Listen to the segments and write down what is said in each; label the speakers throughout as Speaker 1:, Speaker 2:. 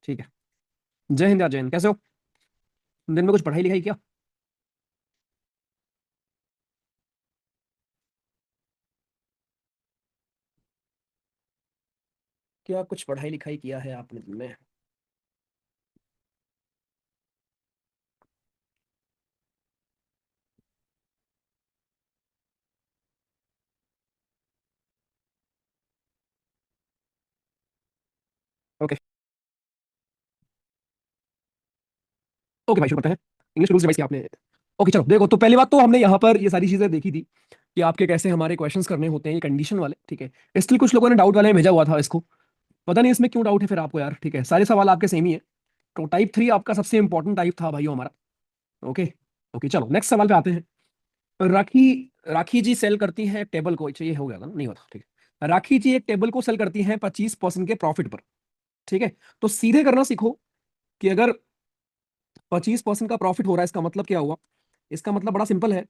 Speaker 1: ठीक है। जय हिंद यार, जय हिंद। कैसे हो? दिन में कुछ पढ़ाई लिखाई किया? क्या कुछ पढ़ाई लिखाई किया है आपने दिन में? ओके। ओके भाई, शुरू करते हैं। इंग्लिश रूल्स रिवाइज किया आपने? ओके चलो, देखो तो पहली बात तो हमने यहाँ पर ये सारी चीजें देखी थी कि आपके कैसे हमारे क्वेश्चंस करने होते हैं, ये कंडीशन वाले। ठीक है। इसलिए कुछ लोगों ने डाउट वाले में भेजा हुआ था इसको। पता नहीं इसमें क्यों डाउट है फिर आपको यार। ठीक है, सारे सवाल आपके सेम ही है। तो टाइप 3 आपका सबसे इंपॉर्टेंट टाइप था भाइयों हमारा। ओके। ओके चलो, नेक्स्ट सवाल पे आते हैं। राखी राखी जी सेल करती हैं एक टेबल को। चाहिए हो गया था ना? नहीं होता। ठीक है। राखी जी एक टेबल को सेल करती हैं 25% के प्रॉफिट पर। ठीक है। तो सीधे करना सीखो कि अगर 25% का प्रॉफिट हो रहा है, इसका मतलब क्या हुआ? इसका मतलब बड़ा सिंपल है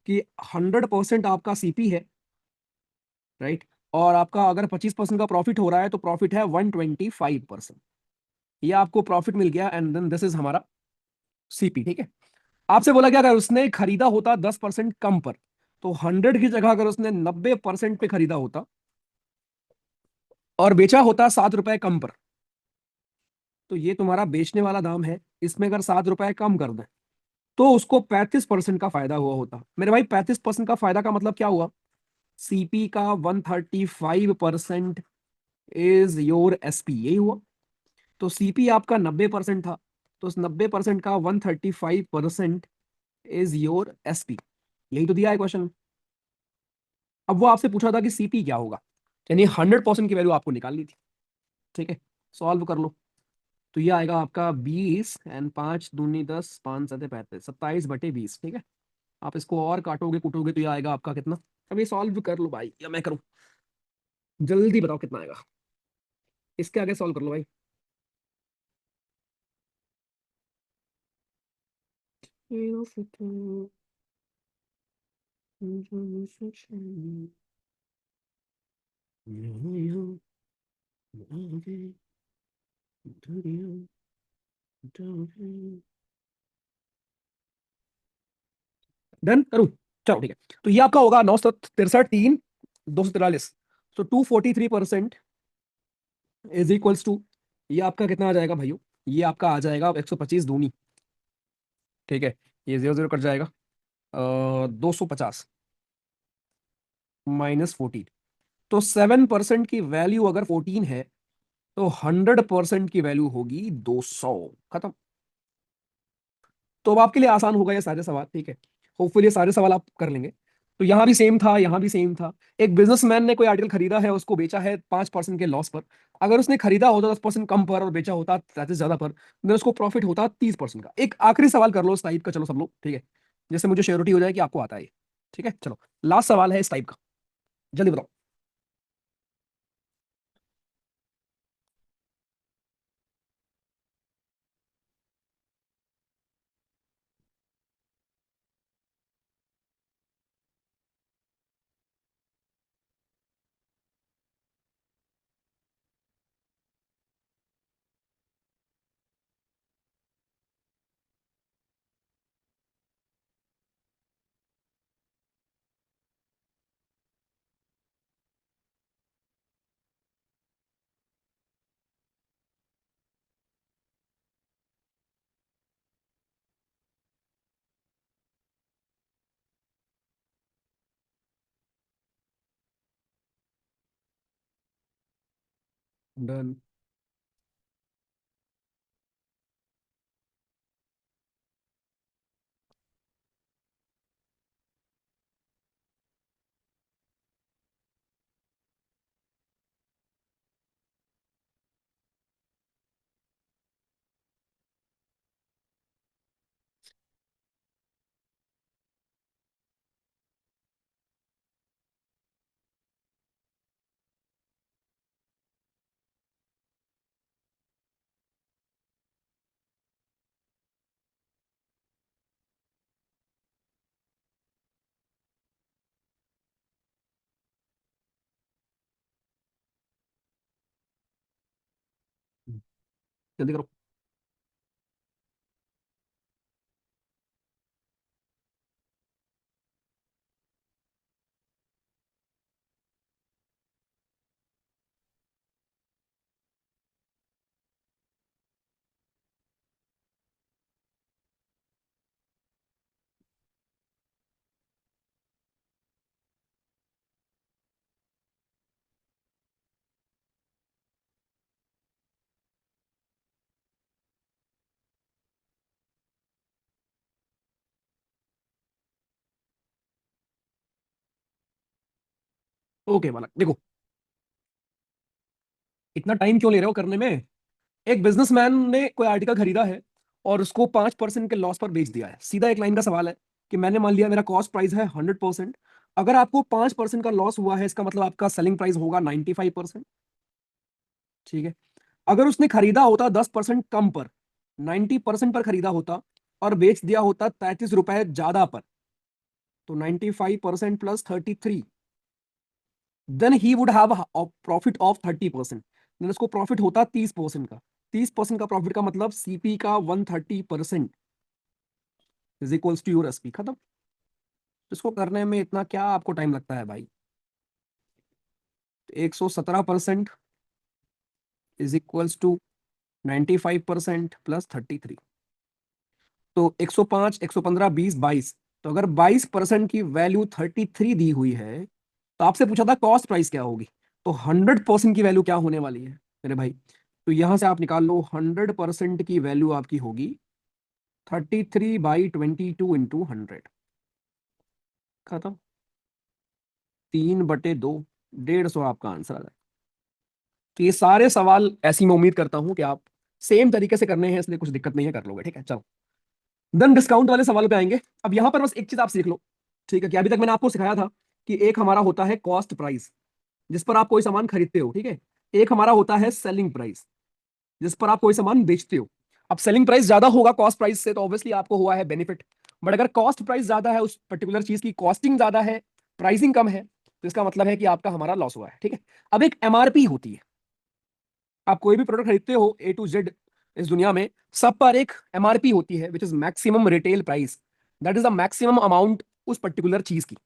Speaker 1: कि 100% आपका सीपी है। राइट। और आपका अगर 25% का प्रॉफिट हो रहा है तो प्रॉफिट है 125%। ये आपको प्रॉफिट मिल गया एंड देन दिस इज हमारा सीपी। ठीक है। आपसे बोला गया अगर उसने खरीदा होता 10% कम पर, तो 100 की जगह अगर उसने 90% पे खरीदा होता और बेचा होता 7 रुपए कम पर, तो ये तुम्हारा बेचने वाला दाम है। इसमें अगर 7 रुपए कम कर दें तो उसको 35% का फायदा हुआ होता। मेरे भाई 35% का फायदा का मतलब क्या हुआ? सीपी का 135% इज योर एसपी, यही हुआ। तो सीपी आपका 90% था, तो उस 90% का 135% इज योर एसपी। यही तो दिया है क्वेश्चन में। अब वो आपसे पूछा था कि सीपी क्या होगा, यानी 100% की वैल्यू आपको निकालनी थी। ठीक है। सॉल्व कर लो। तो ये आएगा आपका 20 एंड 5 दूनी 10, 5 7 35, 27/20। ठीक है। आप इसको और काटोगे कूटोगे तो ये आएगा आपका कितना? अब ये सॉल्व कर लो भाई या मैं करूं? जल्दी बताओ कितना आएगा। इसके आगे सॉल्व कर लो भाई। डन करूं? चलो ठीक है। तो ये आपका होगा 963 243। तो 243% इज इक्वल्स टू, ये आपका कितना आ जाएगा भाइयों? ये आपका आ जाएगा 125 दूनी। ठीक है। ये 0 0 कट जाएगा। 250 -14। तो 7% की वैल्यू अगर 14 है तो 100% की वैल्यू होगी 200। खत्म। तो अब आपके लिए आसान होगा ये सारे सवाल। ठीक है। होपफुली ये सारे सवाल आप कर लेंगे। तो यहां भी सेम था, यहां भी सेम था। एक बिजनेसमैन ने कोई आर्टिकल खरीदा है, उसको बेचा है 5% के लॉस पर। अगर उसने खरीदा होता 10% कम पर और बेचा होता 30 ज्यादा पर, then उसको प्रॉफिट होता 30% का। एक आखिरी सवाल कर लो इस टाइप का, चलो सब लोग। ठीक है। जिससे मुझे श्योरिटी हो जाए कि आपको आता है ये। ठीक है चलो। लास्ट सवाल है इस टाइप का। जल्दी बताओ। डन। जल्दी करो। ओके बालक देखो, इतना टाइम क्यों ले रहे हो करने में। एक बिजनेसमैन ने कोई आर्टिकल खरीदा है और उसको 5% के लॉस पर बेच दिया है। सीधा एक लाइन का सवाल है कि मैंने मान लिया मेरा कॉस्ट प्राइस है 100%, अगर आपको 5% का लॉस हुआ है इसका मतलब आपका सेलिंग प्राइस होगा 95%। ठीक है। अगर उसने खरीदा होता 10% कम पर, 90% पर खरीदा होता और बेच दिया होता 33 रुपए ज्यादा पर, तो 95% plus 33, then he would have profit of 30%। Then उसको प्रॉफिट होता 30% का। 30% का प्रॉफिट का मतलब सीपी का 130% is equals to your SP. खत्म। इसको करने में इतना क्या आपको टाइम लगता है भाई। 117% इज इक्वल्स टू 95% प्लस 33, तो 105, 115, 20, 22। तो अगर 22% की वैल्यू 33 दी हुई है, तो आपसे पूछा था कॉस्ट प्राइस क्या होगी, तो 100% की वैल्यू क्या होने वाली है मेरे भाई। तो यहां से आप निकाल लो 100% की वैल्यू आपकी होगी 33/22 इंटू 100। खत्म। 3/2, 150 आपका आंसर आ जाएगा। तो ये सारे सवाल ऐसी मैं उम्मीद करता हूं कि आप सेम तरीके से करने हैं, इसलिए कुछ दिक्कत नहीं है, कर लोगे। ठीक है चलो, देन डिस्काउंट वाले सवालों पे आएंगे। अब यहां पर बस एक चीज आप सीख लो। ठीक है, कि अभी तक मैंने आपको सिखाया था कि एक हमारा होता है कॉस्ट प्राइस, जिस पर आप कोई सामान खरीदते हो। ठीक है। एक हमारा होता है सेलिंग प्राइस, जिस पर आप कोई सामान बेचते हो। अब सेलिंग प्राइस ज्यादा होगा कॉस्ट प्राइस से, तो ऑब्वियसली आपको हुआ है बेनिफिट। बट अगर कॉस्ट प्राइस ज्यादा है, उस पर्टिकुलर चीज की कॉस्टिंग ज्यादा है, प्राइसिंग कम है, तो इसका मतलब है कि आपका हमारा लॉस हुआ है। ठीक है। अब एक एमआरपी होती है। आप कोई भी प्रोडक्ट खरीदते हो ए टू जेड इस दुनिया में, सब पर एक एमआरपी होती है, which is maximum retail price. That is the maximum amount उस पर्टिकुलर चीज की।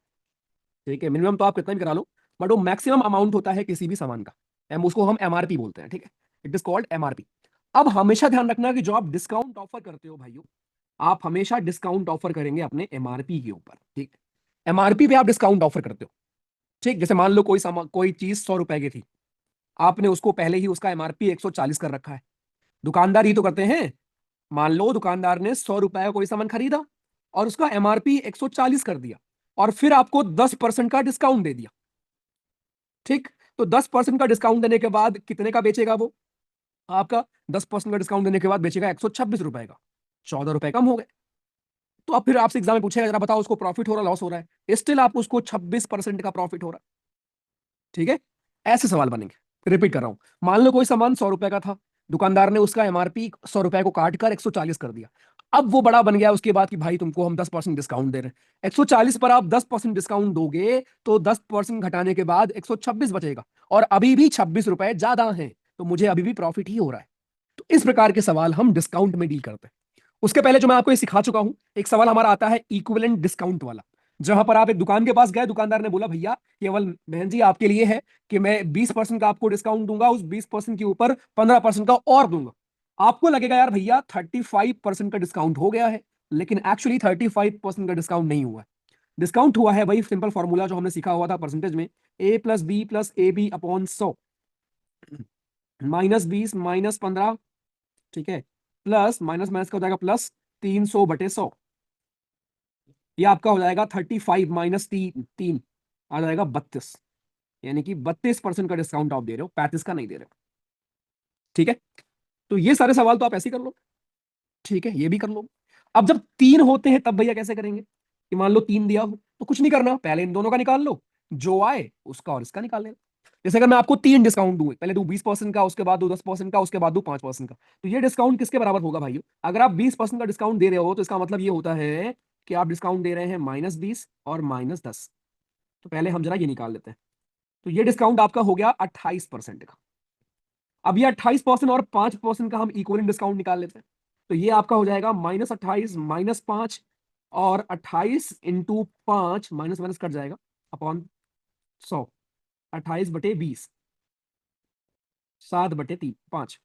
Speaker 1: ठीक है। मिनिमम तो आप कितना भी करा लो, बट वो मैक्सिमम अमाउंट होता है किसी भी सामान का। उसको हम एमआरपी बोलते हैं। ठीक है। It is called MRP. अब हमेशा ध्यान रखना कि जो आप डिस्काउंट ऑफर करते हो भाइयों, आप हमेशा डिस्काउंट ऑफर करेंगे अपने एमआरपी के ऊपर। ठीक है। एमआरपी पे आप डिस्काउंट ऑफर करते हो। ठीक, जैसे मान लो कोई सामान, कोई चीज 100 रुपए की थी, आपने उसको पहले ही उसका एमआरपी 140 कर रखा है। दुकानदार ही तो करते हैं। मान लो दुकानदार ने 100 रुपए का कोई सामान खरीदा और उसका एमआरपी 140 कर दिया, और फिर आपको 10% का डिस्काउंट दे दिया। ठीक। तो 10% का डिस्काउंट देने के बाद कितने का बेचेगा वो आपका? 10% का डिस्काउंट देने के बाद बेचेगा 126 रुपए का। 14 रुपए कम हो गए। तो अब फिर आपसे एग्जाम में पूछेगा जरा बताओ उसको प्रॉफिट हो रहा लॉस हो रहा है? स्टिल आपको उसको 26% का प्रॉफिट हो रहा है। ठीक है। ऐसे सवाल बनेंगे। रिपीट कर रहा हूं। मान लो कोई सामान 100 रुपए का था, दुकानदार ने उसका एमआरपी 100 रुपए को काट कर 140 कर दिया। अब वो बड़ा बन गया उसके बाद कि भाई तुमको हम 10% डिस्काउंट दे रहे हैं। 140 पर आप 10% डिस्काउंट दोगे तो 10% घटाने के बाद 126 बचेगा, और अभी भी 26 रुपए ज्यादा हैं, तो मुझे अभी भी प्रॉफिट ही हो रहा है। तो इस प्रकार के सवाल हम डिस्काउंट में डील करते हैं। उसके पहले जो मैं आपको ये सिखा चुका हूं, एक सवाल हमारा आता है इक्विवेलेंट डिस्काउंट वाला। जहां पर आप एक दुकान के पास गए, दुकानदार ने बोला भैया केवल बहन जी आपके लिए है कि मैं 20% का आपको डिस्काउंट दूंगा, उस 20% के ऊपर 15% का और दूंगा। आपको लगेगा यार भैया 35% का डिस्काउंट हो गया है, लेकिन एक्चुअली 35% का डिस्काउंट नहीं हुआ है। डिस्काउंट हुआ है भाई सिंपल फॉर्मूला जो हमने सीखा हुआ था परसेंटेज में, A+B+AB/100, -20 -15। ठीक है। प्लस माइनस माइनस का हो जाएगा प्लस 300/100। ये आपका हो जाएगा 35 -3 आ जाएगा 32। यानी कि 32% का डिस्काउंट आप दे रहे हो, 35 का नहीं दे रहे हो। ठीक है। तो ये सारे सवाल तो आप ऐसे ही कर लो। ठीक है, ये भी कर लो। अब जब 3 होते हैं तब भैया कैसे करेंगे, कि मान लो 3 दिया हो तो कुछ नहीं करना, पहले इन दोनों का निकाल लो, जो आए उसका और इसका निकाल लेना। जैसे अगर मैं आपको 3 डिस्काउंट दूं, पहले दूं 20% का, उसके बाद दूं 10% का, उसके बाद दूं 5% का, तो ये डिस्काउंट किसके बराबर होगा भाइयों? अगर आप 20% का डिस्काउंट दे रहे हो तो इसका मतलब ये होता है कि आप डिस्काउंट दे रहे हैं -20 और -10। तो पहले हम जरा ये निकाल लेते हैं। तो ये डिस्काउंट आपका हो गया 28% का। अब ये 28% और 5% का हम इक्वलेंट डिस्काउंट निकाल लेते हैं। तो ये आपका हो जाएगा -28 -5, और 28 × 5 माइनस माइनस कट जाएगा अपॉन 100। 28/20, 7/3 5।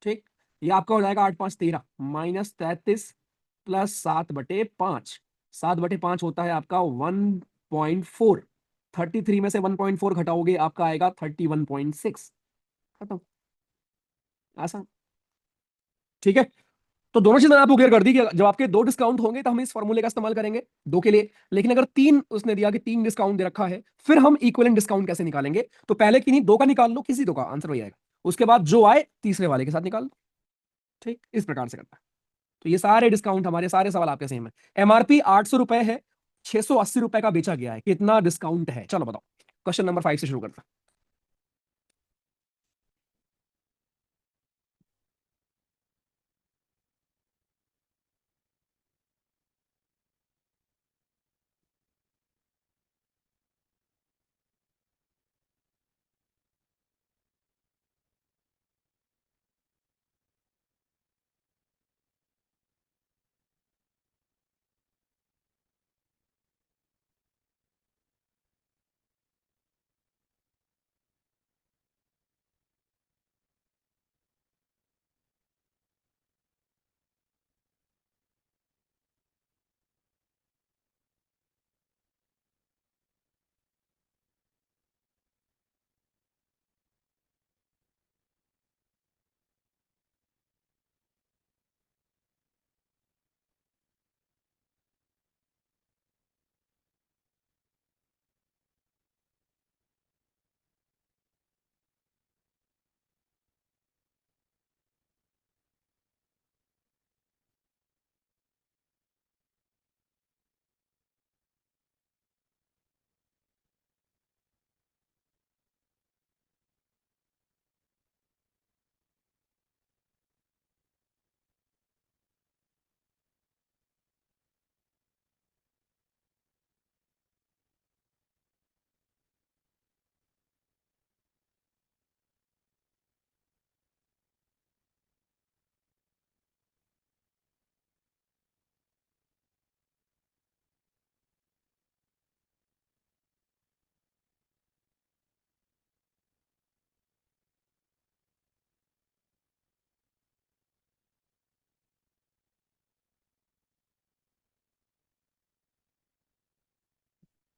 Speaker 1: ठीक। ये आपका हो जाएगा 8×5 = 13, -33 प्लस 7/5। 7/5 होता है आपका 1.4। 33 में से 1.4 घटाओगे, आपका आएगा 31.6। खत्म। आसान। ठीक है। तो दोनों चीज मैंने आपको क्लियर कर दी कि जब आपके दो डिस्काउंट होंगे तो हम इस फॉर्मूले का इस्तेमाल करेंगे दो के लिए। लेकिन अगर तीन उसने दिया कि तीन डिस्काउंट दे रखा है, फिर हम इक्विवेलेंट डिस्काउंट कैसे निकालेंगे? तो पहले किन्हीं दो का निकाल लो, किसी दो का आंसर वही आएगा। उसके बाद जो आए तीसरे वाले के साथ निकाल लो। ठीक, इस प्रकार से करता है। तो ये सारे डिस्काउंट, हमारे सारे सवाल आपके सेम है। एमआरपी 800 रुपए है, 680 रुपए का बेचा गया है, कितना डिस्काउंट है? चलो बताओ। क्वेश्चन नंबर 5 से शुरू करता है।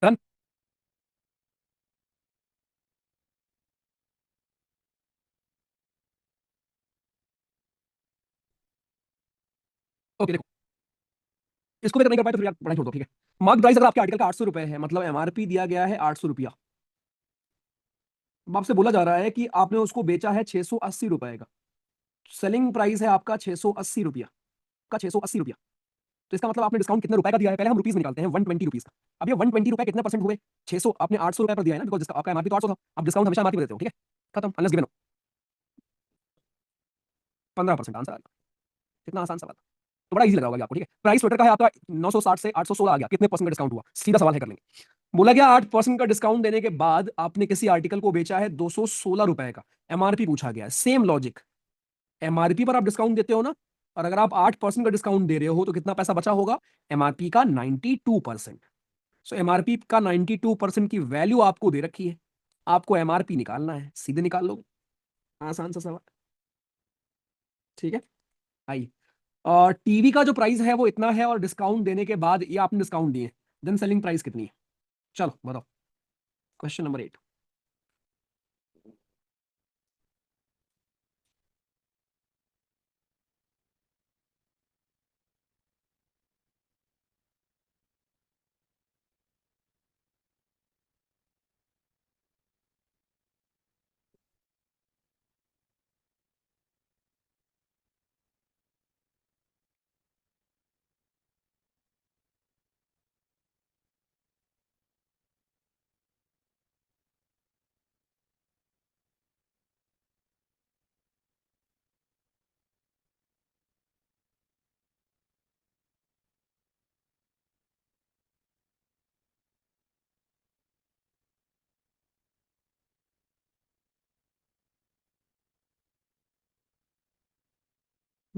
Speaker 1: डन। ओके देखो, इसको भी अगर नहीं कर पाए तो फिर यार पढ़ाई छोड़ दो। ठीक है। मार्क प्राइस अगर आपके आर्टिकल का 800 रुपए है, मतलब एमआरपी दिया गया है 800 रुपया। अब आपसे बोला जा रहा है कि आपने उसको बेचा है 680 रुपए का। सेलिंग प्राइस है आपका 680 रुपया का, 680 रुपया। तो इसका मतलब आपने डिस्काउंट कितने रुपए का दिया है? पहले हम रुपीज में निकालते हैं, 120 रुपीज का। अब ये 120 रुपए कितने परसेंट हुए? 600, आपने 800 रुपए पर दिया है ना, बिकॉज आपका एमआरपी तो 800 था। आप डिस्काउंट हमेशा एमआरपी पर देते हो। ठीक है। खत्म, अनलेस गिवन हो। 15% आंसर आ गया। कितना आसान सवाल था। तो बड़ा इजी लगा होगा आपको। ठीक है। प्राइस स्वेटर का है आपका 960 से 816 आ गया, कितने परसेंट का डिस्काउंट हुआ? सीधा सवाल है, कर लेंगे। बोला गया 8% का डिस्काउंट देने के बाद आपने किसी आर्टिकल को बेचा है 216 रुपए का। एमआरपी पूछा गया है, सेम लॉजिक। एमआरपी पर आप डिस्काउंट देते हो ना, और अगर आप 8% का डिस्काउंट दे रहे हो तो कितना पैसा बचा होगा? एमआरपी का 92%। सो एमआरपी का 92% की वैल्यू आपको दे रखी है, आपको एमआरपी निकालना है, सीधे निकाल लो। आसान सा सवाल। ठीक है। आइए। और टीवी का जो प्राइस है वो इतना है, और डिस्काउंट देने के बाद ये आपने डिस्काउंट दिए, देन सेलिंग प्राइस कितनी है? चलो बताओ। Question number 8।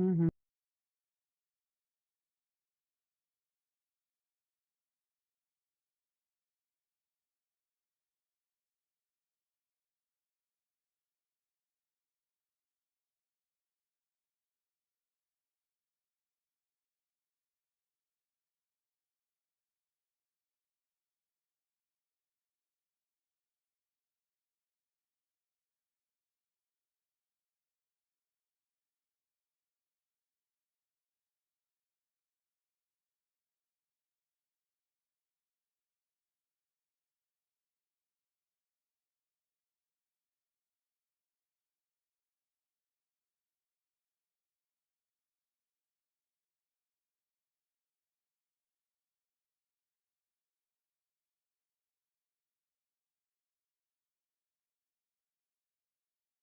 Speaker 1: हम्म।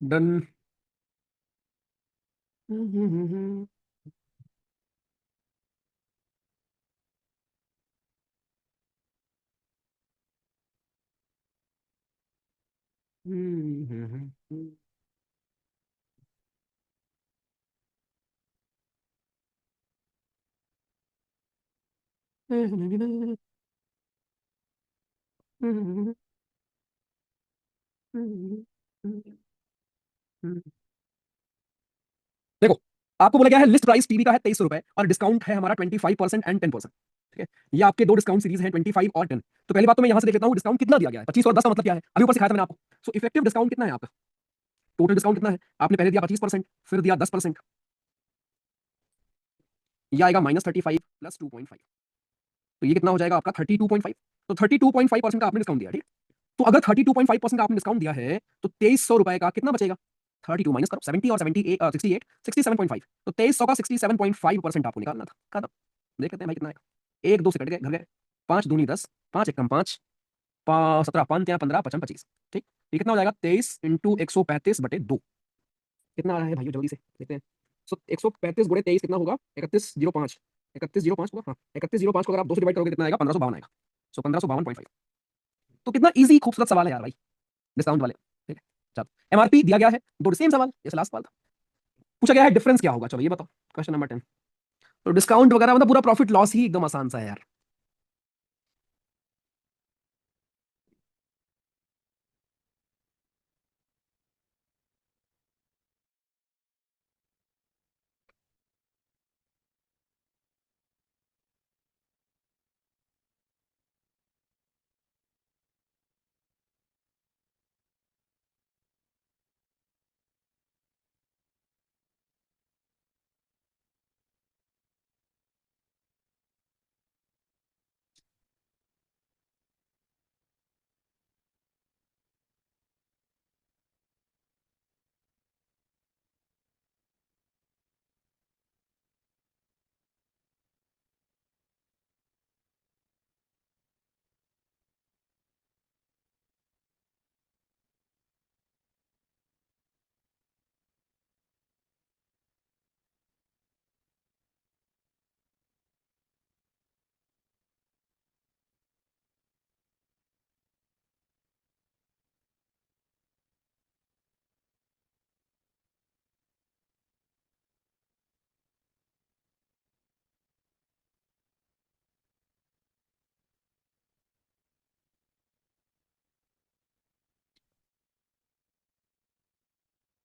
Speaker 1: डन। देखो, आपको बोला गया है लिस्ट प्राइस टीवी का है 2300 रुपए और डिस्काउंट है हमारा 25% एंड 10%। ठीक है, ये आपके दो डिस्काउंट सीरीज हैं 25 और 10। तो पहली बात तो मैं यहां से देख लेता हूं डिस्काउंट कितना दिया गया है। 25 और 10 का मतलब क्या है, अभी ऊपर सिखाया था मैंने आपको। सो इफेक्टिव डिस्काउंट कितना है आपका, टोटल डिस्काउंट कितना है। आपने पहले दिया 25%, फिर दिया 10%, ये आएगा -35 प्लस 2.5। तो ये कितना हो जाएगा आपका 32.5। तो 32.5% का आपने डिस्काउंट दिया, ठीक। तो अगर 32.5% का आपने डिस्काउंट दिया है तो 2300 रुपए का कितना बचेगा। 32 माइनस करो, 70 और 78 68 67.5। तो 2300 का 67.5% आपको निकालना था। खत्म। देख लेते हैं भाई कितना आएगा। एक दो से कट गए, घर गए। पांच दूनी 10, पांच एक कम पांच, 17 पांच या 15 55 25। ठीक, ये कितना हो जाएगा 23 इंटू 135/2। कितना आ रहा है भाई जल्दी से देखते हैं। सो 135 × 23 कितना होगा 3105। 3105 होगा, हाँ 3105 को अगर आप 2 से डिवाइड करोगे कितना आएगा 1552 आएगा। सो 1552.5। तो कितना इजी खूबसूरत सवाल है यार भाई, डिस्काउंट वाले। ठीक है, चलो एमआरपी दिया गया है। दो सेम सवाल जैसे लास्ट सवाल था। पूछा गया है डिफरेंस क्या होगा, चलो ये बताओ क्वेश्चन नंबर 10। तो डिस्काउंट वगैरह मतलब पूरा प्रॉफिट लॉस ही एकदम आसान सा है यार।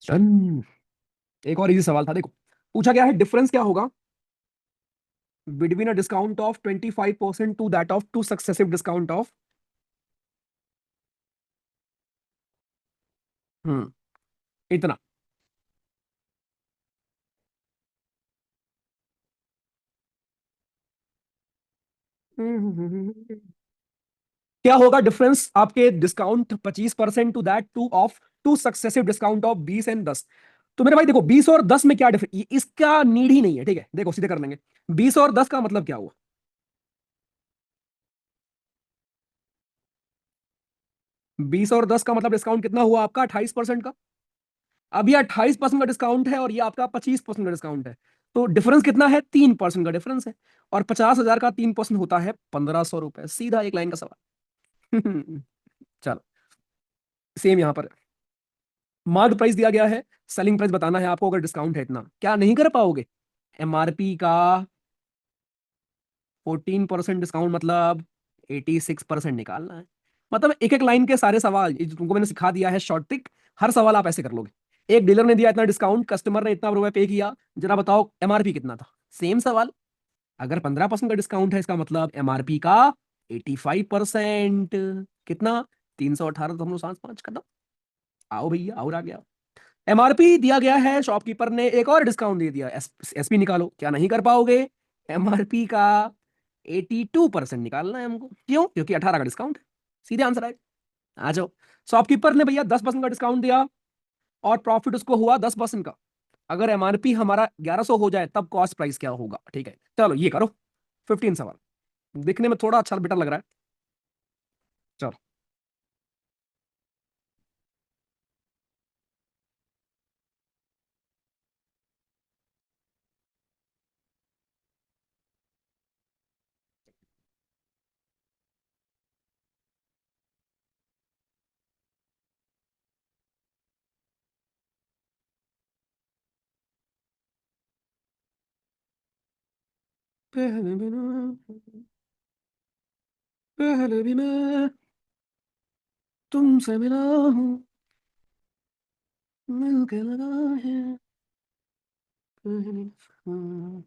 Speaker 1: डन। एक और इजी सवाल था, देखो पूछा गया है डिफरेंस क्या होगा between a discount of 25% to that of two successive discount of. इतना। क्या होगा डिफरेंस आपके discount 25% to that to of two successive discount of 20 and 10। तो मेरे भाई देखो 20 और 10 में क्या डिफरेंस, इसका नीड ही नहीं है। ठीक है, देखो सीधे कर लेंगे। 20 और 10 का मतलब क्या हुआ। 20 और 10 का मतलब डिस्काउंट कितना हुआ आपका 28% का। अब ये 28% का डिस्काउंट है और ये आपका 25% का डिस्काउंट है। तो डिफरेंस कितना है 3% का डिफरेंस है। और 50,000 का 3% होता है 1500 रुपए। सीधा एक लाइन का सवाल। चलो सेम यहां पर मार्क प्राइस दिया गया है, सेलिंग प्राइस बताना है आपको। अगर डिस्काउंट है इतना क्या नहीं कर पाओगे। एमआरपी का 14% डिस्काउंट मतलब 86% निकालना है। मतलब एक एक लाइन के सारे सवाल ये जो तुमको मैंने सिखा दिया है शॉर्ट ट्रिक, हर सवाल आप ऐसे कर लोगे। एक डीलर ने दिया इतना डिस्काउंट, कस्टमर ने इतना रुपए पे किया, जरा बताओ एमआरपी कितना था। सेम सवाल, अगर 15% का डिस्काउंट है इसका मतलब एमआरपी का 85%। कितना? 318। तो हम लोग 5 करना। आओ भैया और आ गया। एमआरपी दिया गया है, शॉपकीपर ने एक और डिस्काउंट दे दिया, एसपी निकालो। क्या नहीं कर पाओगे? एमआरपी का 82% निकालना है हमको। क्यों? क्योंकि 18 का डिस्काउंट है। सीधे आंसर आएगा। आ जाओ। शॉपकीपर ने भैया 10% का डिस्काउंट दिया और प्रॉफिट उसको हुआ 10% का। अगर एमआरपी हमारा 1100 हो जाए तब कॉस्ट प्राइस क्या होगा? ठीक है, चलो ये करो। 15 सवाल। दिखने में थोड़ा अच्छा बेटर लग रहा है। चलो। पहले भी ना, पहले भी मैं तुमसे मिला हूँ, मिलके लगा है पहली दफा।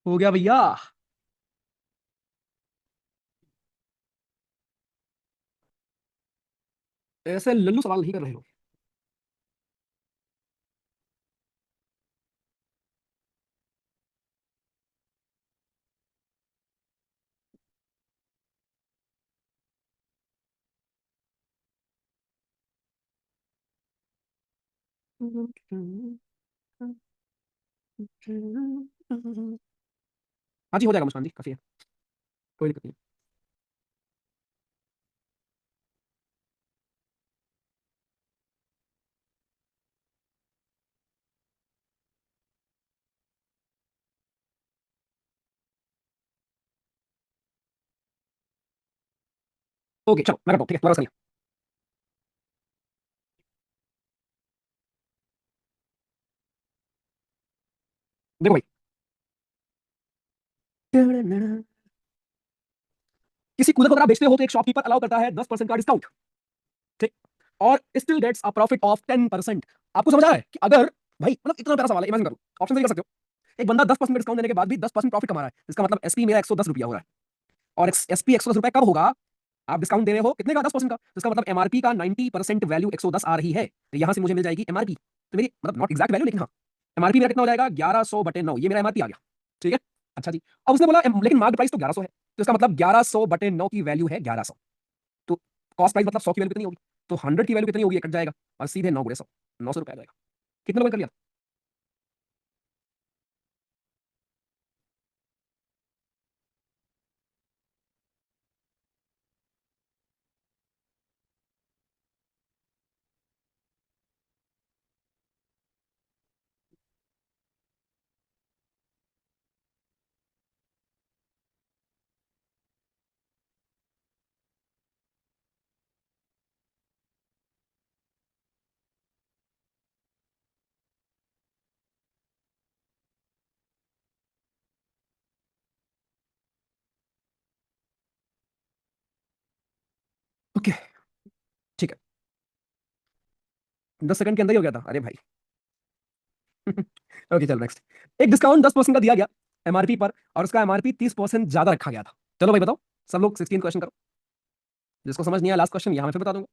Speaker 1: हो गया भैया। ऐसे लल्लू सवाल नहीं कर रहे हो। हाँ जी, हो जाएगा मुस्कान जी, काफी है। कोई दिक्कत नहीं। ओके चलो मैं करता हूँ, ठीक है, लगा। देखो भाई, किसी कूलर को अगर आप बेचते हो तो एक शॉपकीपर अलाउ करता है 10% का डिस्काउंट। ठीक। और still gets a profit of 10%। आपको समझ आ रहा है कि अगर भाई मतलब इतना प्यारा सवाल है, इमेजिन करो, ऑप्शन से कर सकते हो। एक बंदा 10% डिस्काउंट देने के बाद भी 10% प्रॉफिट कमा रहा है, इसका मतलब एसपी मेरा 110 रुपया हो रहा है। और एसपी 110 रुपया कब होगा? आप डिस्काउंट दे रहे हो कितने का? 10% का। तो इसका मतलब एमआरपी का 90% वैल्यू 110 आ रही है, तो यहां से मुझे मिल जाएगी एमआरपी। तो मेरी मतलब नॉट एग्जैक्ट वैल्यू, लेकिन हाँ, एमआरपी मेरा कितना हो जाएगा? 1100/9। ये मेरा एमआरपी आ गया। ठीक है। अच्छा जी। अब उसने बोला लेकिन मार्केट प्राइस तो 1100 है, तो इसका मतलब 1100/9 की वैल्यू है 1100। तो कॉस्ट प्राइस मतलब 100 की वैल्यू कितनी होगी? तो 100 की वैल्यू कितनी होगी? ये कट जाएगा और सीधे 9 गुणे 100, 900 रुपया आ जाएगा। कितने लोगों ने कर लिया? ओके ठीक है। 10 सेकंड के अंदर ही हो गया था, अरे भाई। ओके चलो नेक्स्ट। एक डिस्काउंट 10% का दिया गया एमआरपी पर, और उसका एमआरपी 30% ज्यादा रखा गया था। चलो भाई बताओ। सब लोग 16 क्वेश्चन करो। जिसको समझ नहीं आया लास्ट क्वेश्चन यहां मैं फिर बता दूंगा।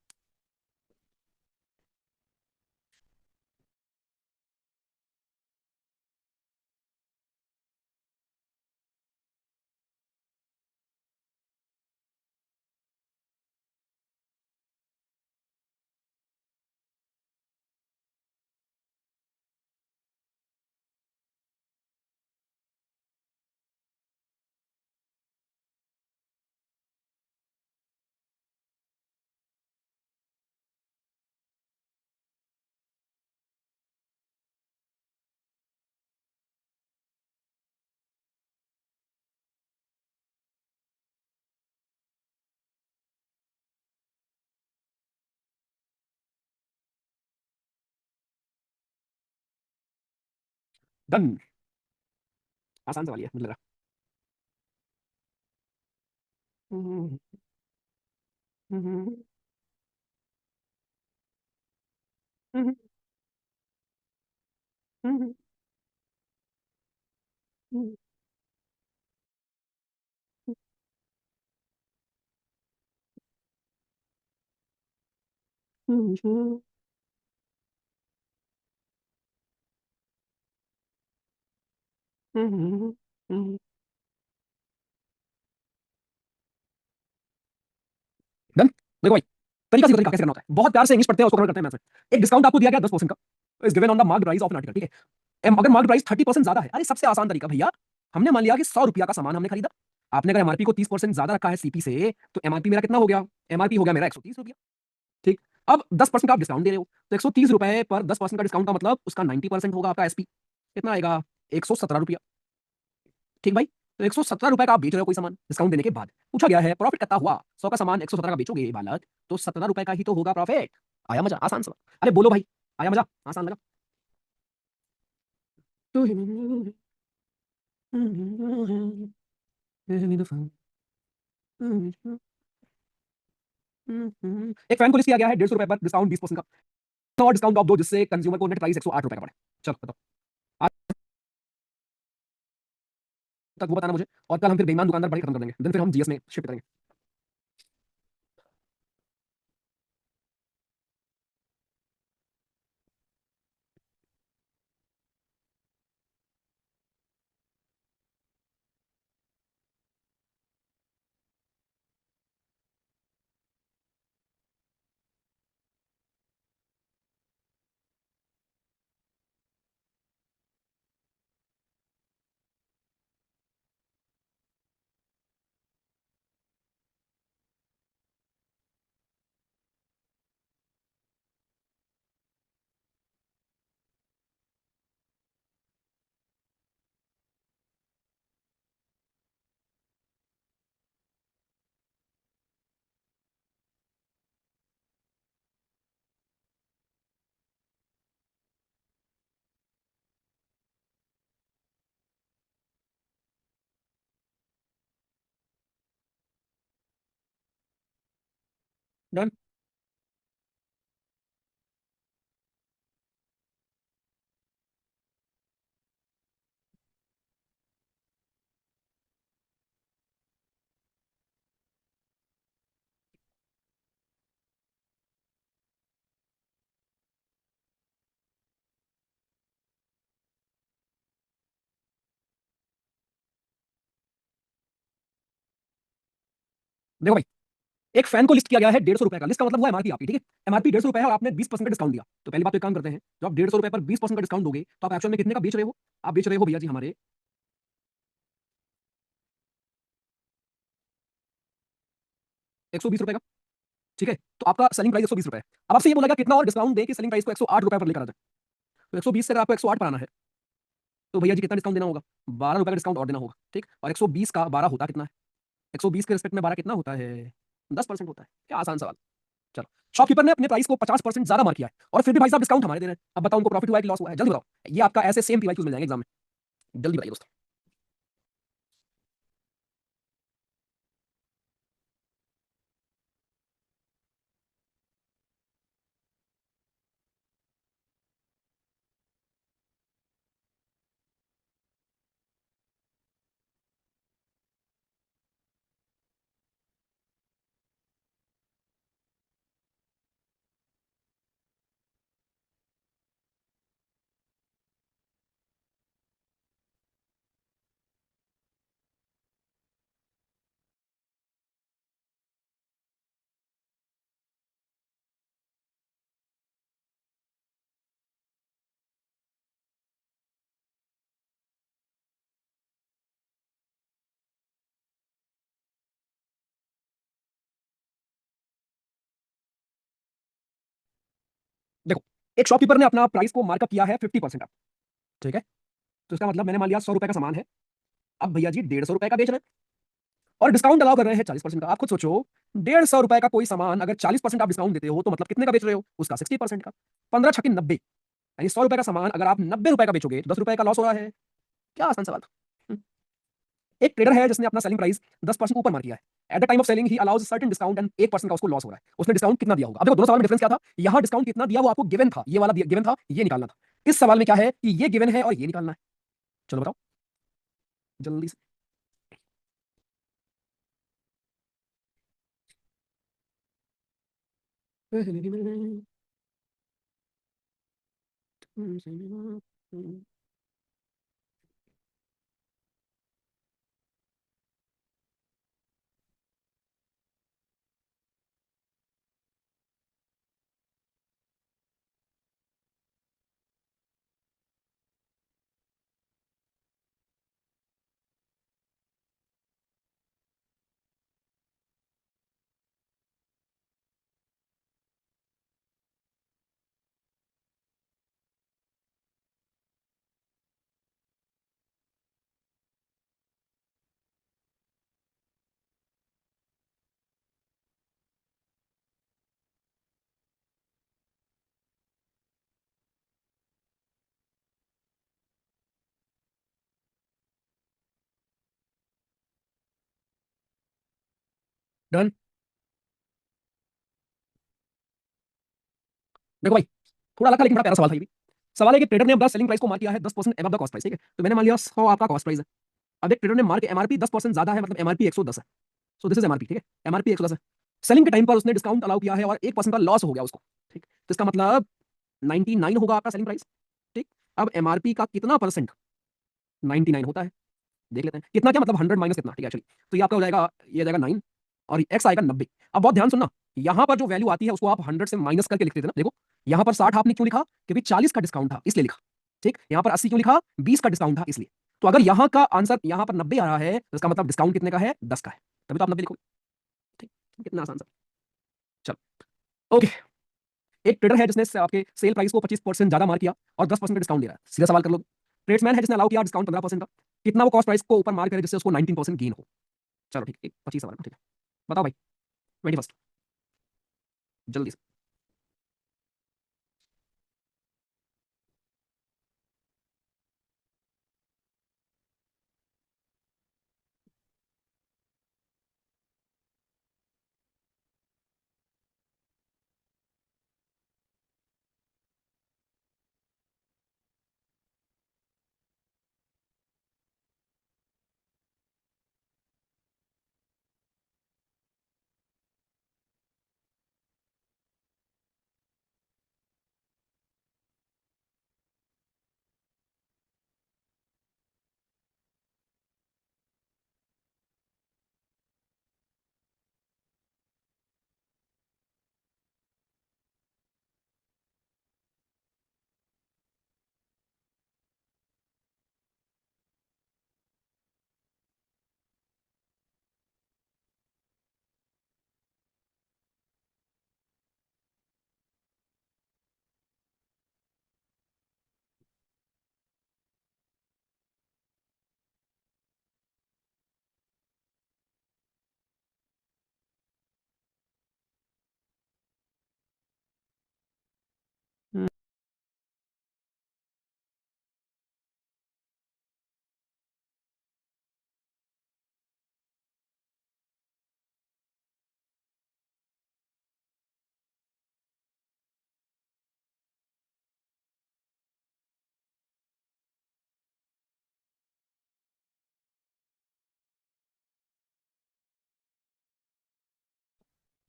Speaker 1: डन। आसान सवाल है मुझे लगा। हम्म, हम्म, हम्म, हम्म, हम्म, हम्म, हम्म, हम्म। डन। देखो भाई, तरीका से तरीका कैसे करना होता है, बहुत प्यार से इंग्लिश पढ़ते हैं उसको कन्वर्ट करते हैं मैथ में। एक डिस्काउंट आपको दिया गया 10% का, is given on the mark price of an article, ठीक है। अगर मार्क प्राइस 30% ज्यादा है, अरे सबसे आसान तरीका भैया, हमने मान लिया कि 100 रुपया का सामान हमने खरीदा, आपने अगर एमआरपी को 30% ज्यादा रखा है सीपी से, तो एमआरपी मेरा कितना हो गया, एमआरपी हो गया मेरा 130 रुपया, ठीक। अब 10% का आप डिस्काउंट दे रहे हो, तो 130 रुपए पर 10% का डिस्काउंट का मतलब उसका 90% होगा आपका एसपी, कितना आएगा, 117 रुपया, ठीक भाई। तो 117 रुपए का आप बेच रहे हो कोई सामान डिस्काउंट देने के बाद, पूछा गया है प्रॉफिट कितना हुआ, 100 का सामान 117 का बेचोगे बालक, तो 17 रुपए का ही तो होगा प्रॉफिट। आया मजा, आसान सवाल, अरे बोलो भाई, आया मजा, आसान लगा। एक फैन को लिस्ट किया गया है 150 रुपए पर, डिस्काउंट 20% का, और डिस्काउंट आप दो जिससे कंज्यूमर को नेट प्राइस 108 रुपए का पड़े। चलो बताओ, आज तक वो बताना मुझे, और कल हम फिर बेईमान दुकानदार पढ़ के खत्म कर देंगे, दिन फिर हम जीएस में शिफ्ट करेंगे। डन। देखो भाई, एक फैन को लिस्ट किया गया है 150 रुपए का, लिस्ट का मतलब हुआ एमआरपी आपकी, ठीक है। एमआरपी 150 रुपए है और आपने 20% का डिस्काउंट दिया, तो पहली बात तो एक काम करते हैं, जब आप 150 रुपए पर 20% का डिस्काउंट दोगे, तो आप एक्चुअल में कितने का बेच रहे हो, आप बेच रहे हो भैया जी हमारे 120 रुपए का, ठीक है। तो आपका सेलिंग प्राइस 120 रुपए है। अब आपसे ये बोला गया कितना और डिस्काउंट दे कि सेलिंग प्राइस को 108 रुपए पर लेकर आ जाए, तो 120 से अगर आपको 108 पर आना है, तो भैया जी कितना डिस्काउंट देना होगा, 12 रुपए का डिस्काउंट और देना होगा, ठीक। और 120 का 12 होता कितना है, 120 के रिस्पेक्ट में 12 कितना होता है, 10% होता है, क्या आसान सवाल। चलो, शॉपकीपर ने अपने प्राइस को 50% ज्यादा मार्क किया है, और फिर भी भाई साहब डिस्काउंट हमारे दे रहे हैं, अब बताओ उनको प्रॉफिट हुआ है कि लॉस हुआ है, जल्दी बताओ। ये आपका ऐसे सेम पीवाईक्यूज मिल जाएंगे एग्जाम में, जल्दी बताइए दोस्तों। देखो, एक शॉपकीपर ने अपना प्राइस को मार्कअप किया है 50% का, ठीक है। तो इसका मतलब मैंने मान लिया 100 रुपए का सामान है, अब भैया जी 150 रुपए का बेच रहे हैं, और डिस्काउंट अलाउ कर रहे हैं 40% का। आप खुद सोचो, 150 रुपए का कोई सामान अगर 40% आप डिस्काउंट देते हो, तो मतलब कितने का बेच रहे हो, उसका 60% का, 15 छक्के 90, यानी 100 रुपए का सामान अगर आप 90 रुपए का बेचोगे तो 10 रुपए का लॉस हो रहा है। क्या आसान सवाल था। एक ट्रेडर है जिसने अपना सेलिंग प्राइस 10% ऊपर मार किया है। At the time of selling he allows certain discount and 1% का उसको लॉस हो रहा है। उसने डिस्काउंट कितना दिया होगा? अब देखो दोनों सवाल में डिफरेंस क्या था। यहाँ डिस्काउंट कितना दिया वो आपको गिवन था, ये वाला गिवन था, ये निकालना था। इस सवाल में क्या है कि ये गिवन है और ये निकालना है। चलो बताओ जल्दी से। डन। देखो भाई थोड़ा अलग था लेकिन बड़ा प्यारा सवाल था ये भी। सवाल है कि ट्रेडर ने अपना सेलिंग प्राइस को मार्क किया है 10% एबव द कॉस्ट प्राइस, ठीक है। तो मैंने मान लिया 100 आपका कॉस्ट प्राइस है। अब एक ट्रेडर ने मार्क एमआरपी 10% ज्यादा है, मतलब एमआरपी 110 है। सो दिस इज एमआरपी, ठीक है। एमआरपी 110 है। सेलिंग के टाइम पर उसने डिस्काउंट अलाउ किया है और 1% का लॉस हो गया उसको, ठीक। तो इसका मतलब 99 होगा आपका सेलिंग प्राइस, ठीक। अब एमआरपी का कितना परसेंट 99 होता है, देख लेते हैं। कितना क्या मतलब 100 माइनस कितना, ठीक है एक्चुअली। तो ये आपका हो जाएगा, ये आ जाएगा 9 और एक्स आएगा 90। अब बहुत ध्यान सुनना, यहाँ पर जो वैल्यू आती है उसको आप 100 से माइनस करके लिखते थे ना। देखो यहाँ पर 60 आपने क्यों लिखा, क्योंकि 40 का डिस्काउंट था इसलिए लिखा, ठीक। यहाँ पर 80 क्यों लिखा, 20 का डिस्काउंट था इसलिए। तो अगर यहाँ का आंसर यहाँ पर 90 आ रहा है तो इसका मतलब डिस्काउंट कितने का है, 10 का है, तभी तो आप 90 लिखोगे, ठीक। कितना आसान सा। चलो ओके। एक ट्रेडर है जिसने आपके सेल प्राइस को 25% ज्यादा मार किया और 10% का डिस्काउंट दे रहा है। सीधा सवाल कर लो। ट्रेड्समैन है जिसने अलाउ किया डिस्काउंट 15% का, कितना वो कॉस्ट प्राइस को ऊपर मार करे जिससे उसको 19% गेन हो। चलो ठीक है, 25 सवाल, ठीक है। बताओ भाई 21 जल्दी से।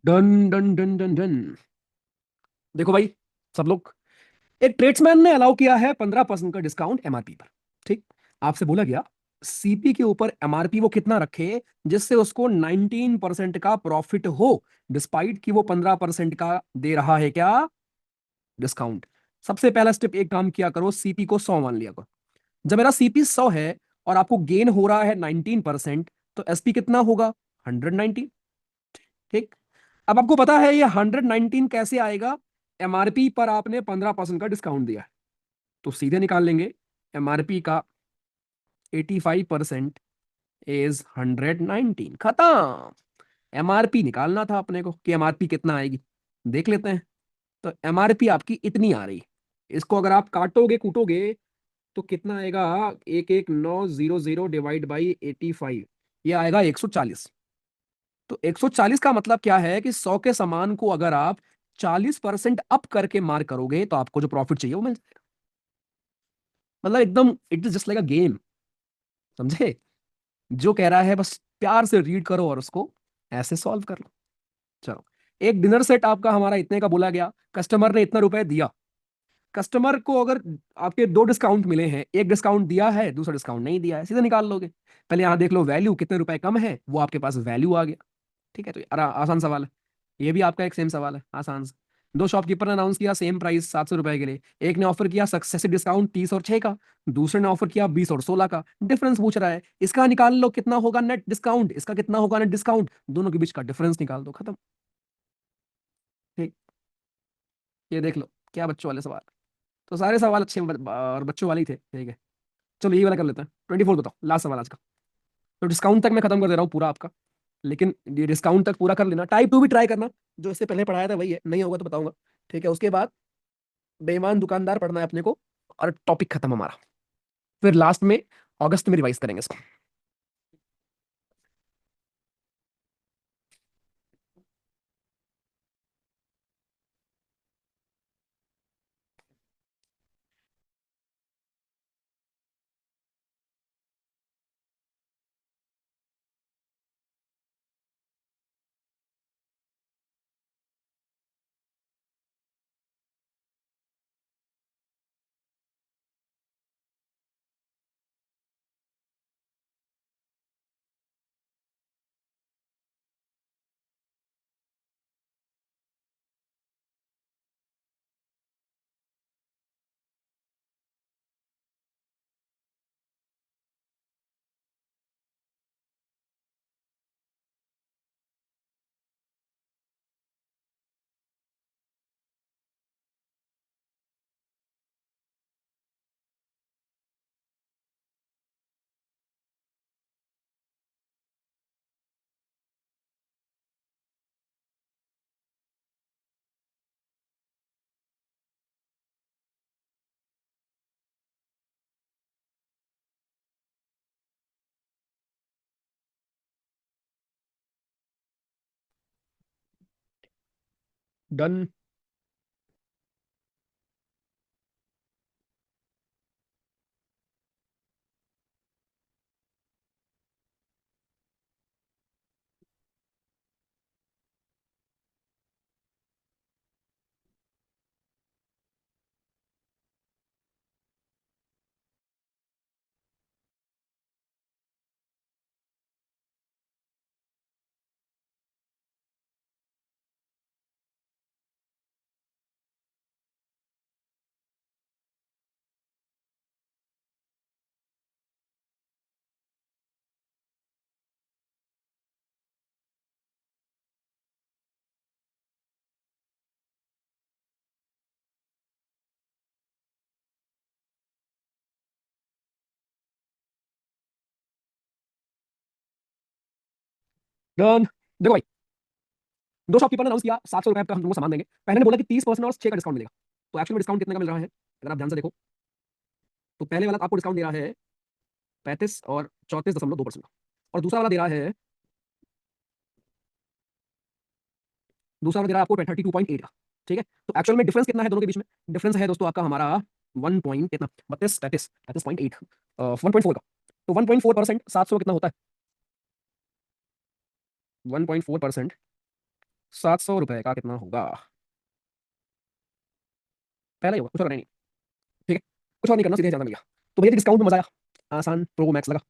Speaker 1: Done done done done done. देखो भाई सब लोग, एक ट्रेड्समैन ने अलाउ किया है 15% का डिस्काउंट एमआरपी पर, ठीक। आपसे बोला गया सीपी के ऊपर एमआरपी वो कितना रखे जिससे उसको 19% का प्रॉफिट हो, डिस्पाइट कि वो 15% का दे रहा है क्या, डिस्काउंट। सबसे पहला स्टेप एक काम किया करो, सीपी को 100 मान लिया करो। जब मेरा सीपी 100 है और आपको गेन हो रहा है 19%, तो एसपी कितना होगा, 119, ठीक। अब आपको पता है ये 119 कैसे आएगा, एमआरपी पर आपने 15% का डिस्काउंट दिया है, तो सीधे निकाल लेंगे एमआरपी का 85% इज 119, खत्म। एमआरपी निकालना था अपने को कि एमआरपी कितना आएगी, देख लेते हैं। तो एमआरपी आपकी इतनी आ रही है, इसको अगर आप काटोगे कूटोगे तो कितना आएगा? 11900 डिवाइड बाई 85, ये आएगा 140। तो 140 का मतलब क्या है कि 100 के सामान को अगर आप 40% अप करके मार करोगे तो आपको जो प्रॉफिट चाहिए वो मिल जाएगा। मतलब एकदम it is just like a game, समझे? जो कह रहा है बस प्यार से रीड करो और उसको ऐसे सॉल्व कर लो। चलो, एक डिनर सेट आपका हमारा इतने का बोला गया, कस्टमर ने इतना रुपए दिया। कस्टमर को अगर आपके दो डिस्काउंट मिले हैं, एक डिस्काउंट दिया है दूसरा डिस्काउंट नहीं दिया है, सीधे निकाल लोगे। पहले यहां देख लो वैल्यू कितने रुपए कम है, वो आपके पास वैल्यू आ गया। ठीक है, तो आसान सवाल है। ये भी आपका एक सेम सवाल है, आसान से। दो शॉपकीपर ने अनाउंस किया सेम प्राइस 700 रुपए के लिए। एक ने ऑफर किया सक्सेसिव डिस्काउंट 30 और 6 का, दूसरे ने ऑफर किया 20 और 16 का। डिफरेंस पूछ रहा है, इसका निकाल लो कितना होगा नेट डिस्काउंट, इसका कितना होगा नेट डिस्काउंट, दोनों के बीच का डिफरेंस निकाल दो, खत्म। ठीक, ये देख लो क्या बच्चों वाले सवाल। तो सारे सवाल अच्छे और बच्चों वाले ही थे, ठीक है। चलो ये वाला कर लेते हैं, 24 बताओ, लास्ट सवाल आज का। तो डिस्काउंट तक मैं खत्म कर दे रहा हूँ पूरा आपका, लेकिन ये डिस्काउंट तक पूरा कर लेना। टाइप 2 भी ट्राई करना, जो इससे पहले पढ़ाया था वही है, नहीं होगा तो बताऊंगा। ठीक है, उसके बाद बेईमान दुकानदार पढ़ना है अपने को, और टॉपिक खत्म हमारा। फिर लास्ट में अगस्त में रिवाइज करेंगे इसको। डन। डन। देखो भाई, दो शॉपकीपर ने अनाउंस किया 700 रुपए का हम तुमको सामान देंगे। पहले ने बोला कि 30% और 6 का डिस्काउंट मिलेगा। तो एक्चुअल में डिस्काउंट कितने का मिल रहा है अगर आप ध्यान से देखो, तो पहले वाला आपको डिस्काउंट दे रहा है 35 और 34.2% का, और दूसरा वाला दे रहा है, दूसरा वाला दे रहा है आपको 32.8 का। ठीक है, तो एक्चुअल में डिफरेंस कितना है दोनों के बीच में? डिफरेंस है दोस्तों आपका हमारा 1 पॉइंट कितना, 32 1.4 का। तो 1.4% 700 कितना होता है? 1.4% 700 रुपए का कितना होगा? पहला ही होगा, कुछ और नहीं। ठीक है, कुछ और नहीं करना, सीधे जाना भैया। तो भैया डिस्काउंट में मजा आया, आसान प्रो मैक्स लगा।